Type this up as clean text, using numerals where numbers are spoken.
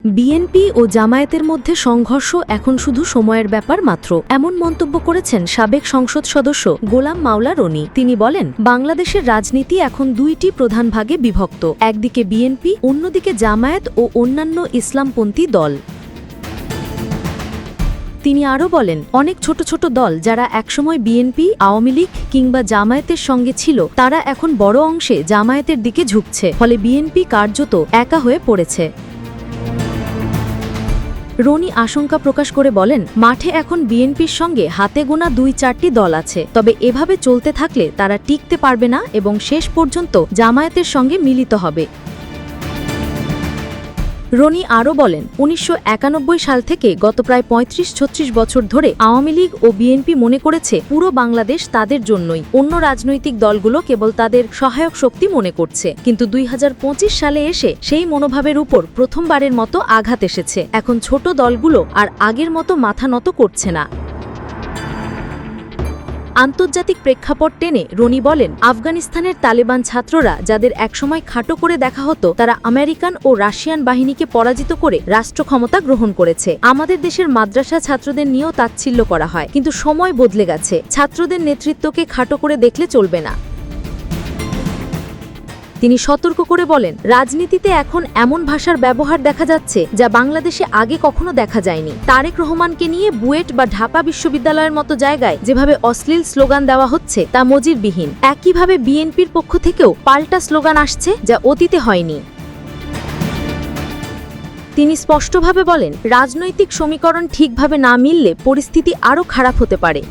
BNP ও জামায়াতের মধ্যে সংঘর্ষ এখন শুধু সময়ের ব্যাপার মাত্র, এমন মন্তব্য করেছেন সাবেক সংসদ সদস্য গোলাম মাওলা রনি। তিনি বলেন, বাংলাদেশের রাজনীতি এখন দুইটি প্রধান ভাগে বিভক্ত, একদিকে বিএনপি, অন্যদিকে জামায়াত ও অন্যান্য ইসলামপন্থী দল। তিনি আরও বলেন, অনেক ছোট ছোট দল যারা একসময় বিএনপি, আওয়ামী লীগ কিংবা জামায়াতের সঙ্গে ছিল, তারা এখন বড় অংশে জামায়াতের দিকে ঝুঁকছে, ফলে বিএনপি কার্যত একা হয়ে পড়েছে। রনি আশঙ্কা প্রকাশ করে বলেন, মাঠে এখন বিএনপির সঙ্গে হাতে গোনা ২-৪টি দল আছে, তবে এভাবে চলতে থাকলে তারা টিকতে পারবে না এবং শেষ পর্যন্ত জামায়াতের সঙ্গে মিলিত হবে। রনি আরও বলেন, ১৯৯১ সাল থেকে গত প্রায় ৩৫-৩৬ বছর ধরে আওয়ামী লীগ ও বিএনপি মনে করেছে পুরো বাংলাদেশ তাদের জন্যই, অন্য রাজনৈতিক দলগুলো কেবল তাদের সহায়ক শক্তি মনে করছে। কিন্তু ২০২৫ সালে এসে সেই মনোভাবের উপর প্রথমবারের মতো আঘাত এসেছে। এখন ছোট দলগুলো আর আগের মতো মাথা নত করছে না। আন্তর্জাতিক প্রেক্ষাপট টেনে রনি বলেন, আফগানিস্তানের তালেবান ছাত্ররা যাদের একসময় খাটো করে দেখা হতো, তারা আমেরিকান ও রাশিয়ান বাহিনীকে পরাজিত করে রাষ্ট্র ক্ষমতা গ্রহণ করেছে। আমাদের দেশের মাদ্রাসা ছাত্রদের নিয়েও তাচ্ছিল্য করা হয়, কিন্তু সময় বদলে গেছে। ছাত্রদের নেতৃত্বকে খাটো করে দেখলে চলবে না। তিনি সতর্ক করে বলেন, রাজনীতিতে এখন এমন ভাষার ব্যবহার দেখা যাচ্ছে যা বাংলাদেশে আগে কখনো দেখা যায়নি। তারেক রহমানকে নিয়ে বুয়েট বা ঢাকা বিশ্ববিদ্যালয়ের মতো জায়গায় যেভাবে অশ্লীল স্লোগান দেওয়া হচ্ছে তা নজিরবিহীন। একইভাবে বিএনপির পক্ষ থেকেও পাল্টা স্লোগান আসছে, যা অতীতে হয়নি। তিনি স্পষ্টভাবে বলেন, রাজনৈতিক সমীকরণ ঠিকভাবে না মিললে পরিস্থিতি আরও খারাপ হতে পারে।